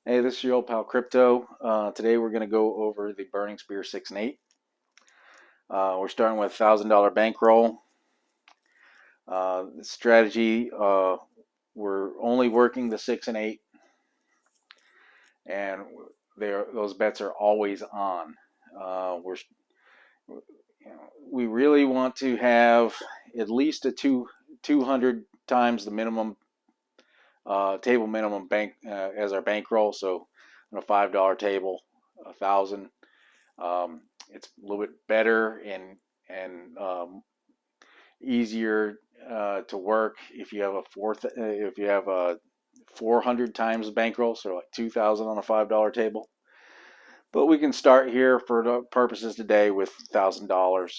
Hey, this is your old pal Crypto. Today we're going to go over the Burning Spear 6 and 8. We're starting with $1,000 bankroll. The strategy, we're only working the 6 and 8, and those bets are always on. We really want to have at least a 200 times the minimum table minimum bank as our bankroll. So on a $5 table, 1,000. It's a little bit better and easier to work if you have a 400 times bankroll, so like 2,000 on a $5 table. But we can start here for the purposes today with $1,000.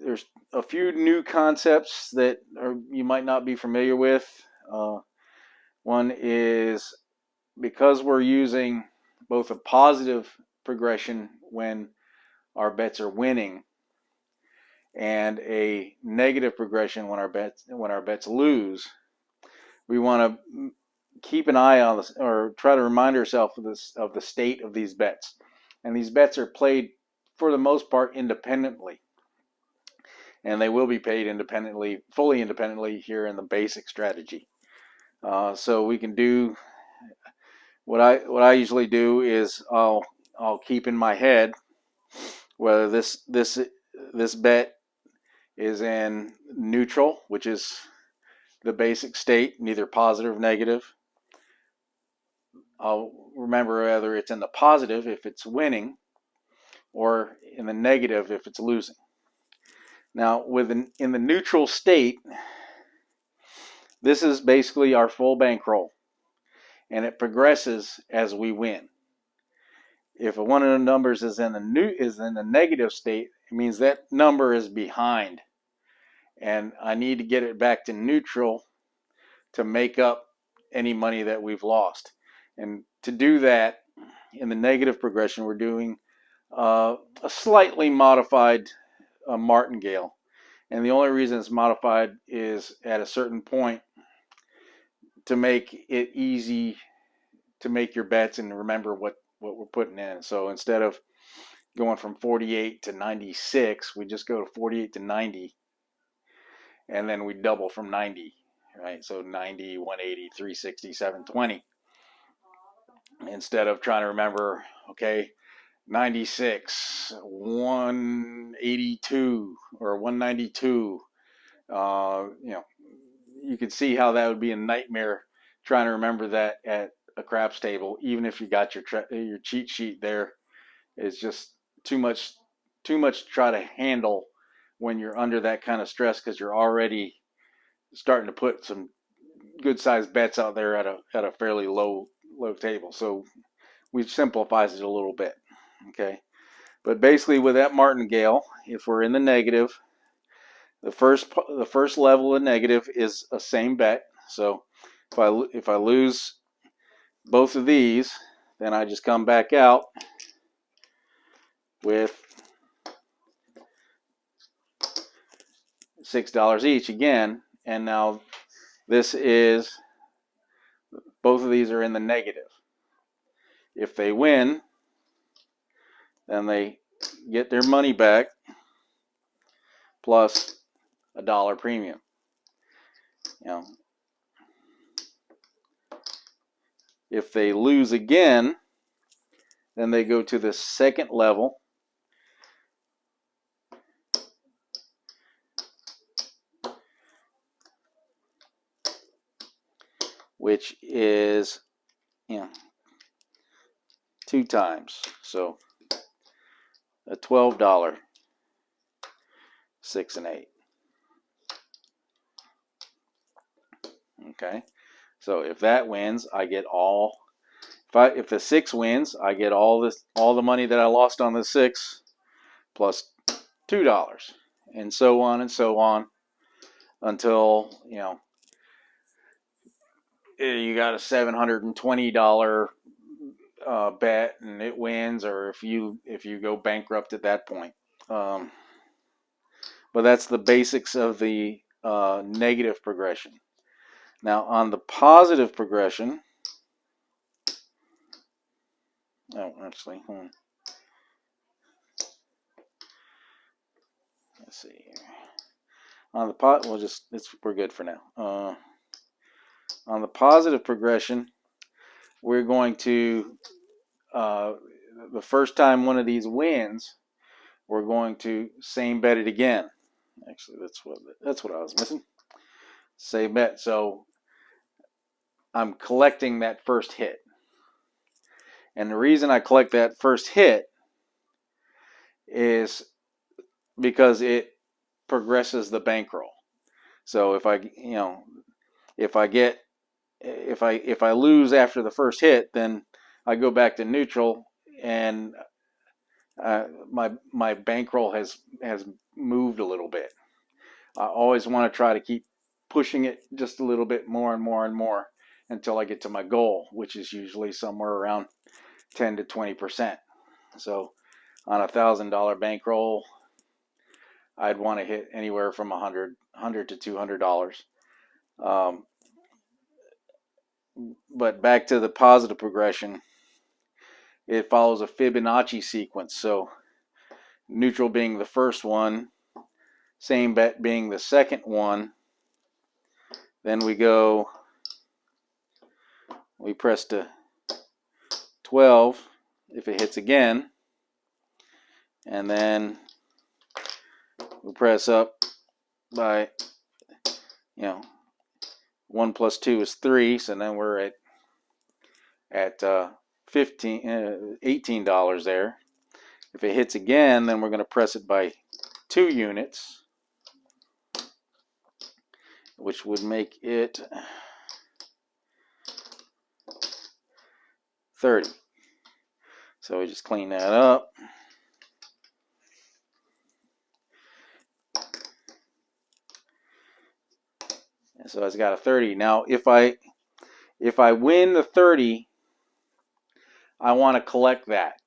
There's a few new concepts that you might not be familiar with. One is, because we're using both a positive progression when our bets are winning and a negative progression when our bets lose, we want to keep an eye on this, or try to remind ourselves of the state of these bets. And these bets are played for the most part independently, and they will be paid independently, fully independently, here in the basic strategy. So we can do what I usually do is I'll keep in my head whether this bet is in neutral, which is the basic state, neither positive or negative. I'll remember whether it's in the positive if it's winning, or in the negative if it's losing. Now, in the neutral state, this is basically our full bankroll, and it progresses as we win. If one of the numbers is in the negative state, it means that number is behind, and I need to get it back to neutral to make up any money that we've lost. And to do that, in the negative progression, we're doing a slightly modified Martingale. And the only reason it's modified is at a certain point to make it easy to make your bets and remember what we're putting in. So instead of going from 48 to 96, we just go to 48 to 90, and then we double from 90, right? So 90, 180, 360, 720. Instead of trying to remember, okay, 96, 182, or 192. You could see how that would be a nightmare trying to remember that at a craps table. Even if you got your cheat sheet there, it's just too much to try to handle when you're under that kind of stress, because you're already starting to put some good sized bets out there at a fairly low table. So we simplifies it a little bit. Okay, but basically with that martingale, if we're in the negative, the first level of negative is a same bet. So if I lose both of these, then I just come back out with $6 each again, and now this is, both of these are in the negative. If they win, then they get their money back plus $1 premium. If they lose again, then they go to the second level, which is 2 times. So a $12 6 and 8. Okay, so if that wins, I get all. If the 6 wins, I get all the money that I lost on the 6 plus $2, and so on until you got a $720 bet and it wins, or if you go bankrupt at that point. But that's the basics of the negative progression. Now on the positive progression, oh, actually, let's see here. On the we're good for now. On the positive progression, we're going to the first time one of these wins, we're going to same bet it again. Actually, that's what I was missing. Same bet. So I'm collecting that first hit. And the reason I collect that first hit is because it progresses the bankroll. So if I lose after the first hit, then I go back to neutral, and my bankroll has moved a little bit. I always want to try to keep pushing it just a little bit more and more and more until I get to my goal, which is usually somewhere around 10 to 20%. So on $1,000 bankroll, I'd want to hit anywhere from $100 to $200. But back to the positive progression, it follows a Fibonacci sequence. So neutral being the first one, same bet being the second one. Then we press to 12 if it hits again, and then we press up by, 1 plus 2 is 3, so then we're at $18 there. If it hits again, then we're going to press it by 2 units, which would make it 30. So we just clean that up. And so it's got a 30. Now if I win the 30, I want to collect that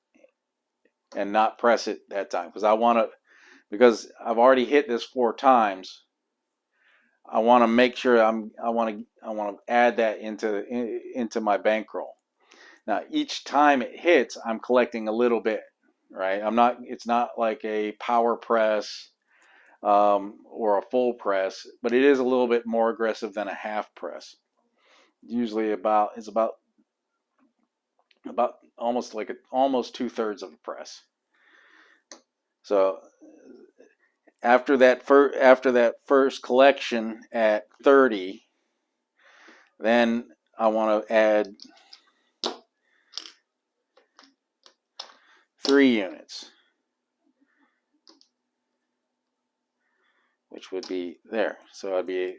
and not press it that time, because I've already hit this 4 times. I want to make sure I want to add that into my bankroll. Now each time it hits, I'm collecting a little bit, right? It's not like a power press or a full press, but it is a little bit more aggressive than a half press. Usually it's about almost 2/3 of a press. So after that first collection at 30, then I want to add 3 units, which would be there. So I'd be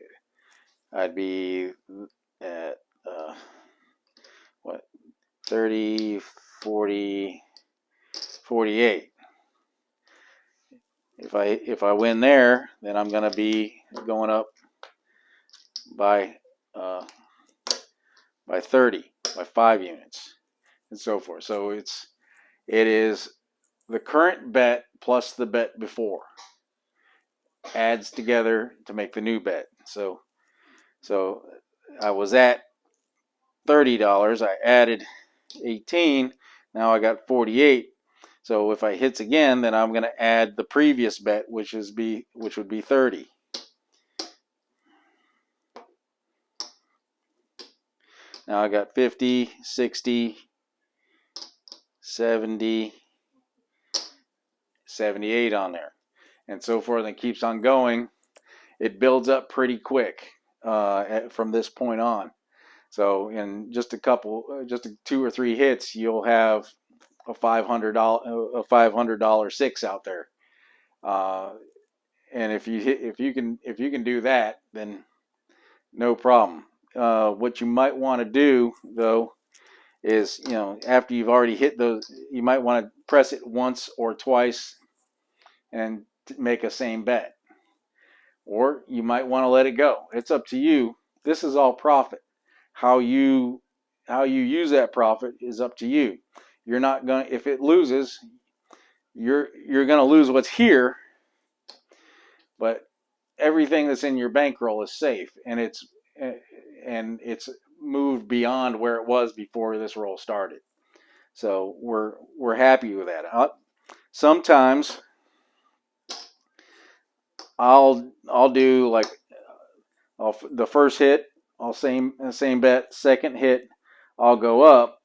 at 30, 40, 48. If I win there, then I'm going to be going up by 30, by 5 units, and so forth. So it is the current bet plus the bet before adds together to make the new bet. So I was at $30. I added 18. Now I got 48. So if I hits again, then I'm going to add the previous bet, which would be 30. Now I got 50, 60, 70, 78 on there, and so forth, and keeps on going. It builds up pretty quick from this point on. So in just 2 or 3 hits, you'll have a $500 6 out there. And if you can do that, then no problem. What you might want to do though is, after you've already hit those, you might want to press it once or twice and make a same bet, or you might want to let it go. It's up to you. This is all profit. How you use that profit is up to you. You're not going, if it loses, you're going to lose what's here, but everything that's in your bankroll is safe, and and it's moved beyond where it was before this roll started. So we're happy with that. Sometimes I'll do like the first hit, I'll same bet. Second hit, I'll go up,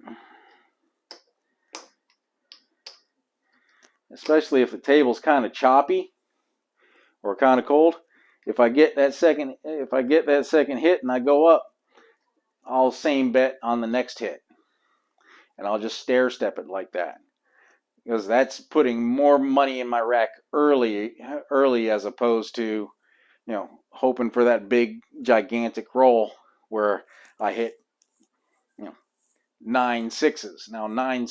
especially if the table's kind of choppy or kind of cold. If I get that second hit and I go up, I'll same bet on the next hit, and I'll just stair step it like that, because that's putting more money in my rack early as opposed to hoping for that big gigantic roll where I hit 9 sixes. Now 9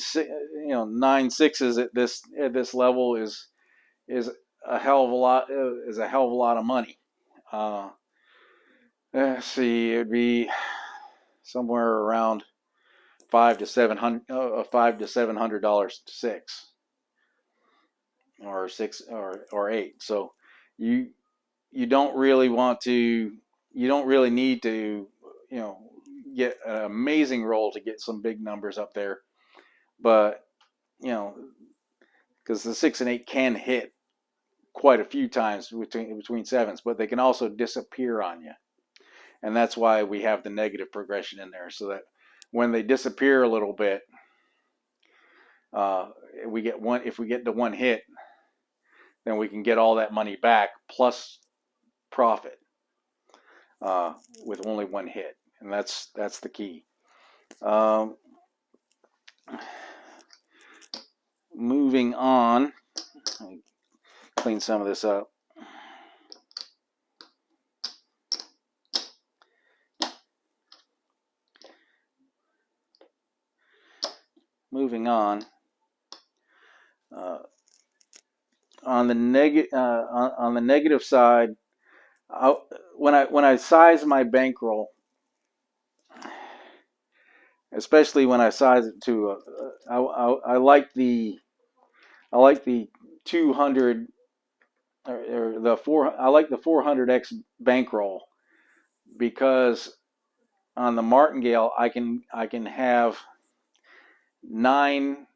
sixes at this level is a hell of a lot of money. Let's see, it'd be somewhere around $500 to $700 to 6 or 6 or 8. So you don't really need to get an amazing roll to get some big numbers up there, but because the 6 and 8 can hit quite a few times between sevens, but they can also disappear on you, and that's why we have the negative progression in there, so that when they disappear a little bit, if we get to one hit, then we can get all that money back plus profit with only one hit, and that's the key. Moving on, let me clean some of this up. Moving on, on the negative side, when I size my bankroll, especially when I size it to I like the 200 or the 4. I like the 400x bankroll, because on the Martingale I can have 9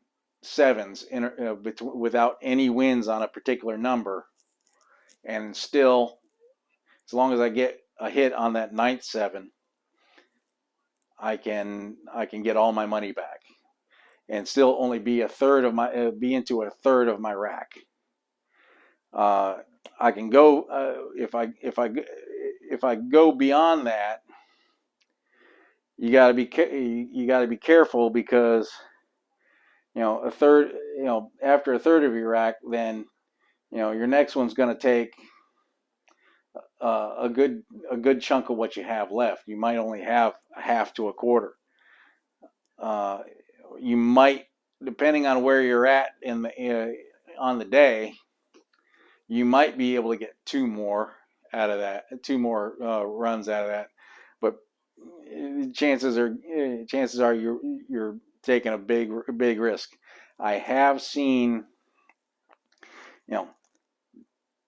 sevens without any wins on a particular number, and still, as long as I get a hit on that 9th 7, I can get all my money back and still only be into a third of my rack. I can go if I go beyond that, you got to be careful, because a third, after a third of your rack, then your next one's going to take a good chunk of what you have left. You might only have a half to a quarter. You might, depending on where you're at on the day, you might be able to get 2 more out of that, 2 more runs out of that, but chances are you're taking a big risk. I have seen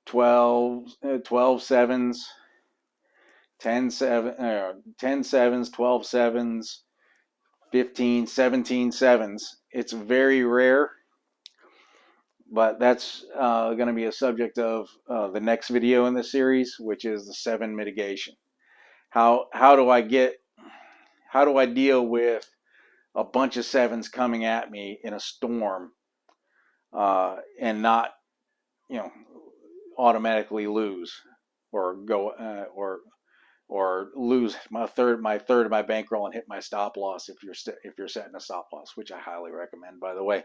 12 sevens, 10 sevens, 12 sevens, 15, 17 sevens. It's very rare, but that's going to be a subject of the next video in this series, which is the 7 mitigation. How do I deal with a bunch of sevens coming at me in a storm, and not automatically lose or go or lose my third of my bankroll and hit my stop loss if you're setting a stop loss, which I highly recommend, by the way.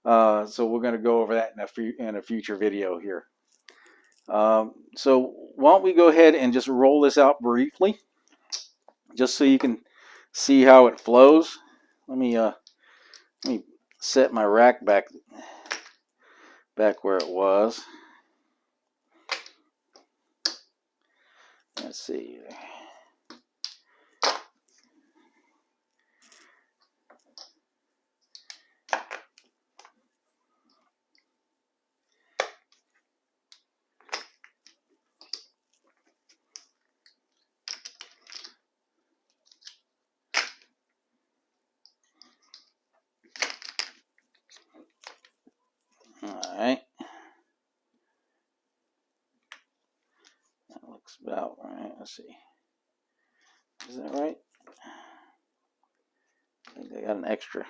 So we're going to go over that in a future video here. So why don't we go ahead and just roll this out briefly, just so you can see how it flows. Let me set my rack back where it was. Let's see. looks about right. Let's see. Is that right? I think I got an extra.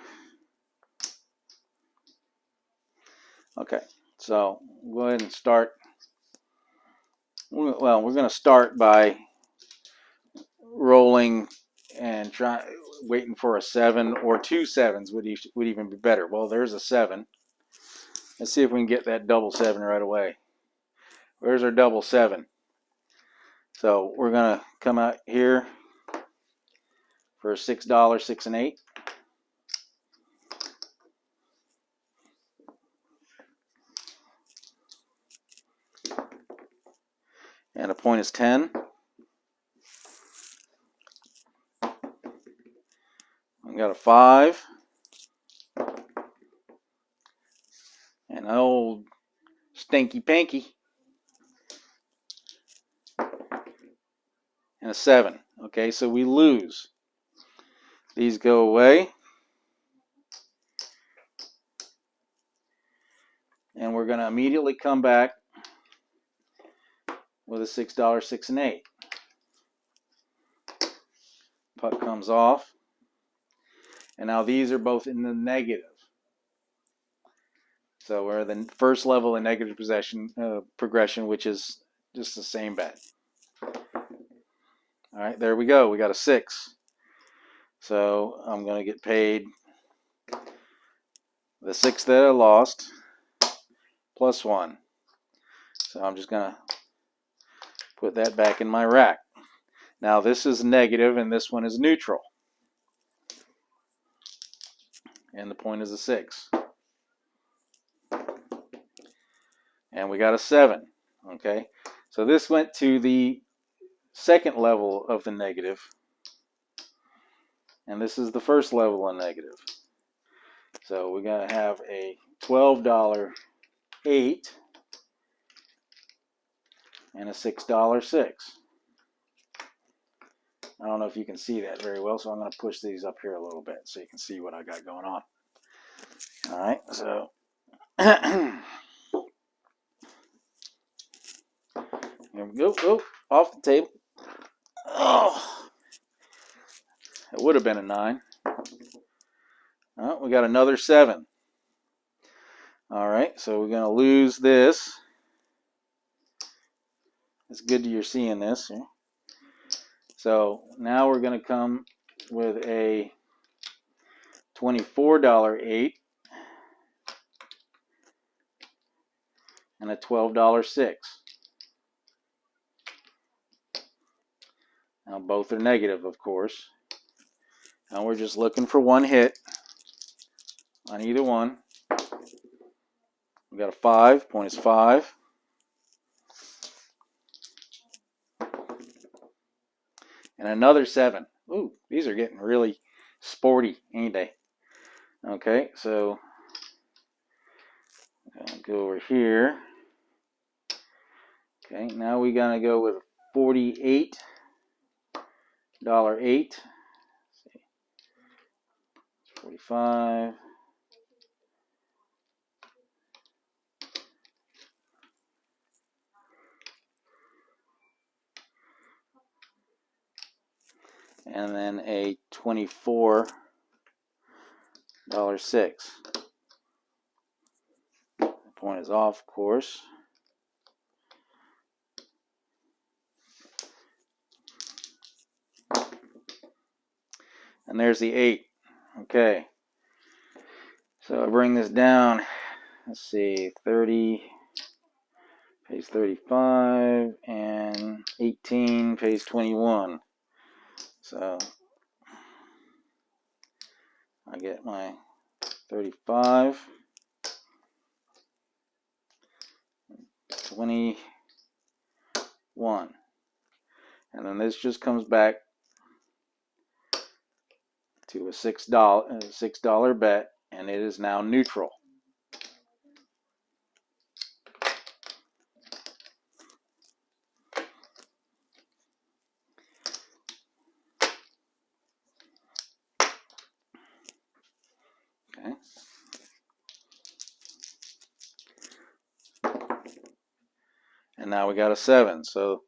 Okay, so go ahead and start. Well, we're going to start by rolling and waiting for a 7 or 2 7s would even be better. Well, there's a 7. Let's see if we can get that double 7 right away. Where's our double 7? So we're going to come out here for $6, 6 and 8. And a point is 10. We got a 5. And an old stinky panky. And a 7. Okay, so we lose. These go away. And we're going to immediately come back with a $6, 6 and 8. Puck comes off. And now these are both in the negative. So we're the first level in negative progression, which is just the same bet. All right, there we go. We got a 6. So I'm going to get paid the 6 that I lost plus 1. So I'm just going to put that back in my rack. Now this is negative and this one is neutral. And the point is a 6. And we got a 7. Okay, so this went to the second level of the negative. And this is the first level of negative. So we're going to have a $12 8 and a $6 6. I don't know if you can see that very well, so I'm going to push these up here a little bit so you can see what I got going on. All right, so here we go. Oh, off the table. Oh, it would have been a 9. Oh, we got another 7. All right, so we're going to lose this. It's good you're seeing this. So now we're going to come with a $24 8 and a $12 6. Now both are negative, of course. Now we're just looking for one hit on either one. We got a 5, point is 5. And another 7. Ooh, these are getting really sporty, ain't they? Okay, so I'm gonna go over here. Okay, now we gotta go with $48 8. Let's see. 45. And then a $24 6. The point is off, of course. And there's the 8. Okay. So I bring this down. Let's see, 30 pays 35 and 18 pays 21. So I get my 35, 21. And then this just comes back to a $6 bet, and it is now neutral. Okay. And now we got a 7. So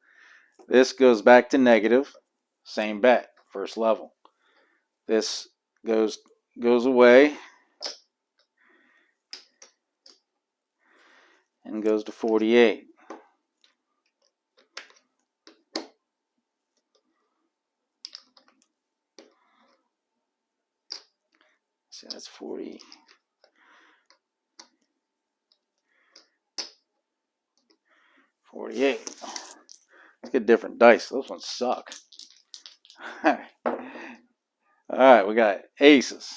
This goes back to negative. Same bet, first level. This goes away and goes to 48. See, that's 40. 48. Let's get different dice. Those ones suck. Alright, we got aces.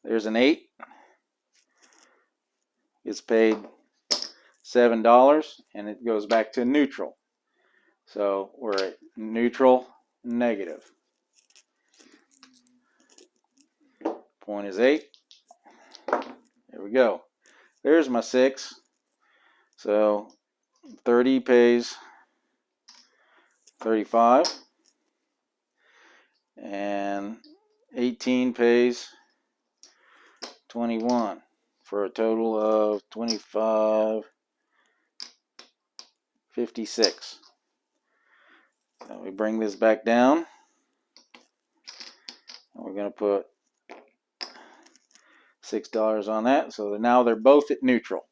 There's an 8. Gets paid $7, and it goes back to neutral. So we're at neutral, negative. Point is 8. There we go. There's my 6. So 30 pays 35. And 18 pays 21 for a total of 25, 56. So we bring this back down, and we're going to put $6 on that. So now they're both at neutral.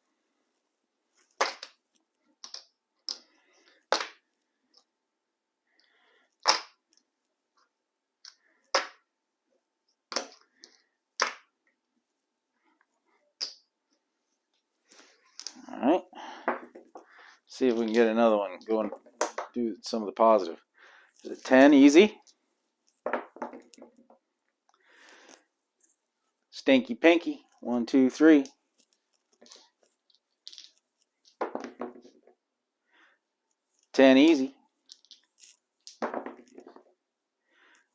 All right. See if we can get another one. Go and do some of the positive. Is it 10 easy? Stinky pinky. 1, 2, 3. 10 easy.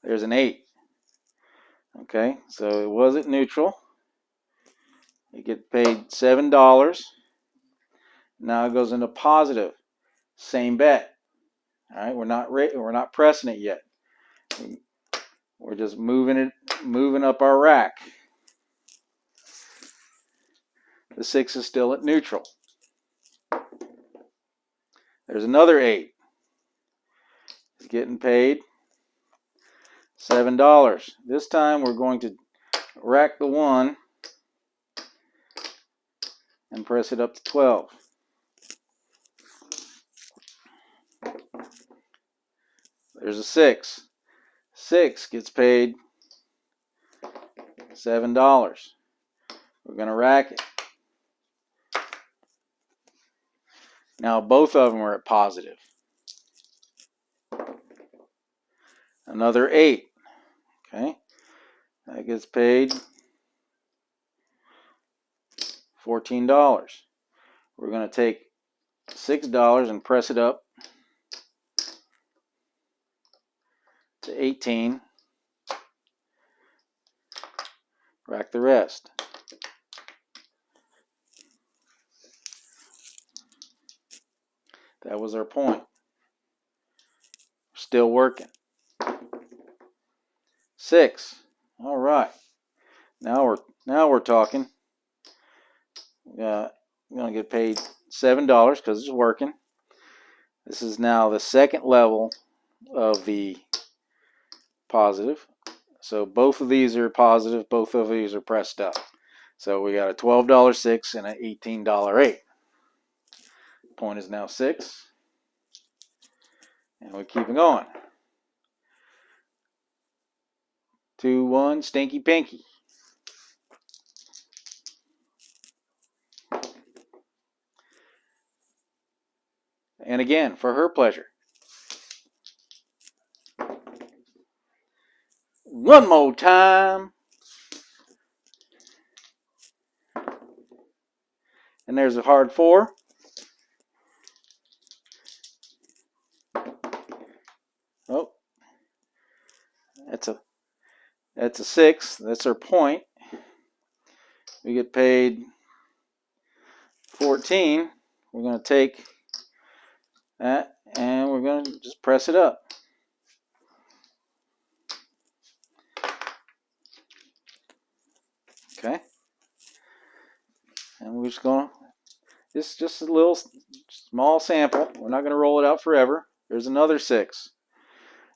There's an 8. Okay, so it was at neutral. You get paid $7. Now it goes into positive. Same bet. All right, we're not pressing it yet. We're just moving up our rack. The 6 is still at neutral. There's another 8. It's getting paid $7. This time we're going to rack the 1 and press it up to 12. There's a 6. 6 gets paid $7. We're going to rack it. Now both of them are at positive. Another 8. Okay. That gets paid $14. We're going to take $6 and press it up to 18. Rack the rest. That was our point. Still working. 6. All right. Now we're talking. I'm gonna get paid $7 because it's working. This is now the second level of the positive. So both of these are positive. Both of these are pressed up. So we got a $12 6 and an $18 8. Point is now 6. And we keep it going. 2, 1, stinky pinky. And again, for her pleasure. One more time. And there's a hard 4. Oh. That's a 6. That's our point. We get paid 14. We're going to take that and we're going to just press it up. Okay. And we're just going to, It's just a little small sample. We're not going to roll it out forever. There's another 6.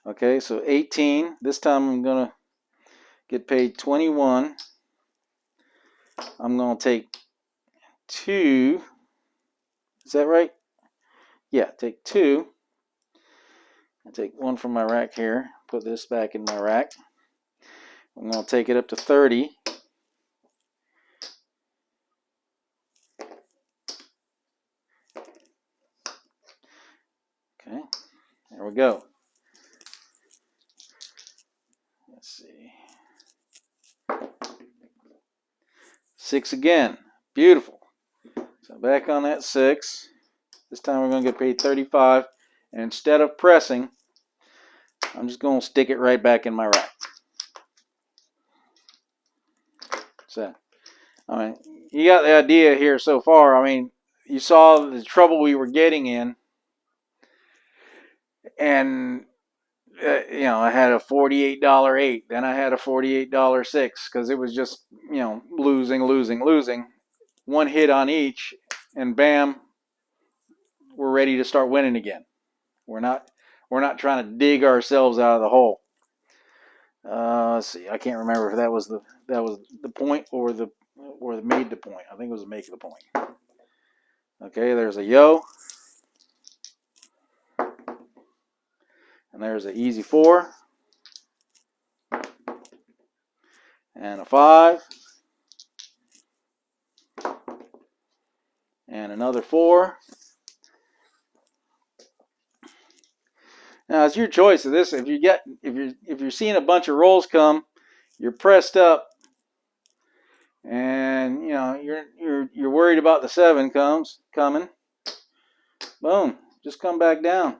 Okay, so 18. This time I'm going to get paid 21. I'm going to take 2. Is that right? Yeah, take 2. I take 1 from my rack here. Put this back in my rack. I'm going to take it up to 30. Okay, there we go. Let's see. 6 again. Beautiful. So back on that 6. This time we're going to get paid 35. And instead of pressing, I'm just going to stick it right back in my rack. So, I mean, you got the idea here so far. I mean, you saw the trouble we were getting in. And, you know, I had a $48 8. Then I had a $48 6 because it was just, you know, losing. One hit on each, and bam, we're ready to start winning again. We're not trying to dig ourselves out of the hole. Let's see. I can't remember if that was the point or the made the point. I think it was the make of the point. Okay, there's a yo, and there's an easy 4, and a 5, and another 4. Now it's your choice of this. If you're seeing a bunch of rolls come, you're pressed up, and you know you're worried about the 7 coming. Boom, just come back down.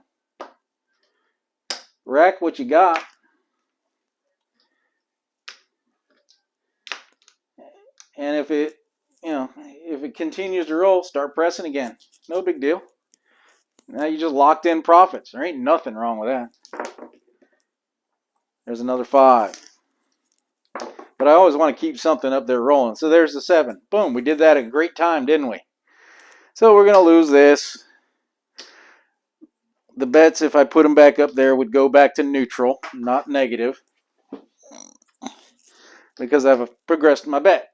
Rack what you got. And if it continues to roll, start pressing again. No big deal. Now you just locked in profits. There ain't nothing wrong with that. There's another 5. But I always want to keep something up there rolling. So there's the 7. Boom, we did that at a great time, didn't we? So we're going to lose this. The bets, if I put them back up there, would go back to neutral, not negative. Because I've progressed my bet.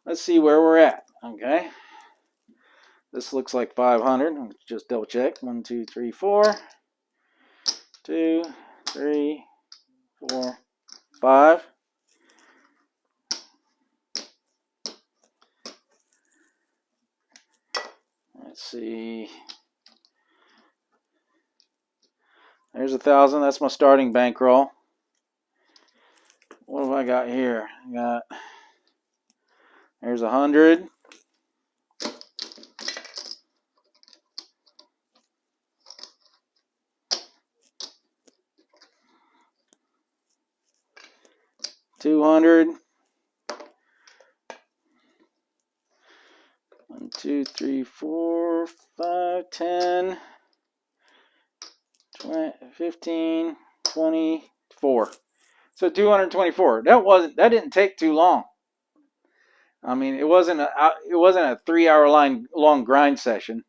Let's see where we're at. Okay. This looks like 500. Just double check. 1, 2, 3, 4. 2, 3, 4, 5. Let's see. There's 1,000. That's my starting bankroll. What have I got here? There's 100. $200. 1, 2, 3, 4, 5, 10, 20, 15, 24. So 224. That didn't take too long. I mean, it wasn't a 3-hour long grind session.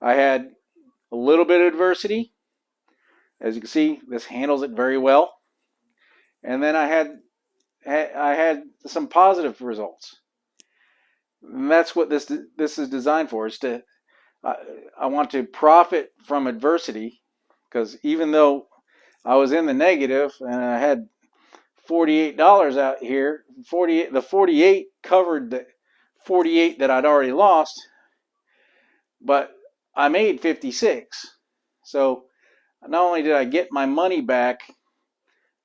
I had a little bit of adversity. As you can see, this handles it very well. And then I had some positive results. And that's what this is designed for. Is to I want to profit from adversity, because even though I was in the negative and I had $48 out here, the 48 covered the 48 that I'd already lost, but I made 56. So not only did I get my money back,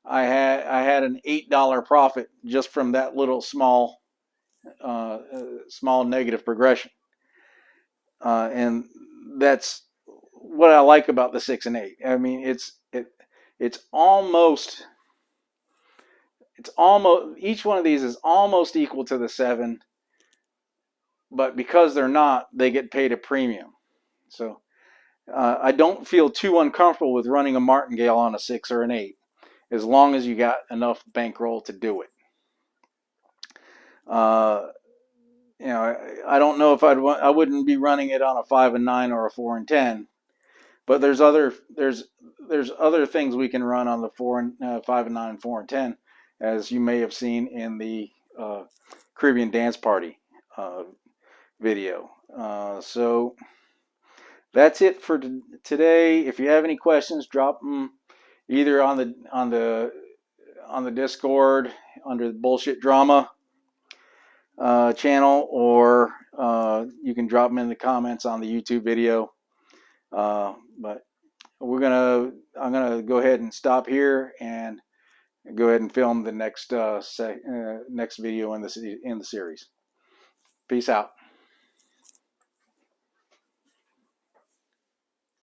I had an $8 profit just from that little small negative progression, and that's what I like about the 6 and 8. I mean, it's almost each one of these is almost equal to the 7, but because they're not, they get paid a premium. So I don't feel too uncomfortable with running a martingale on a 6 or an 8, as long as you got enough bankroll to do it. you know, I don't know if I wouldn't be running it on a 5 and 9 or a 4 and 10, but there's other things we can run on the 5 and 9 and 4 and 10, as you may have seen in the Caribbean Dance Party video. So that's it for today. If you have any questions, drop them either on the Discord under the Bullshit Drama channel, or you can drop them in the comments on the YouTube video. But I'm gonna go ahead and stop here and go ahead and film the next next video in the series. Peace out.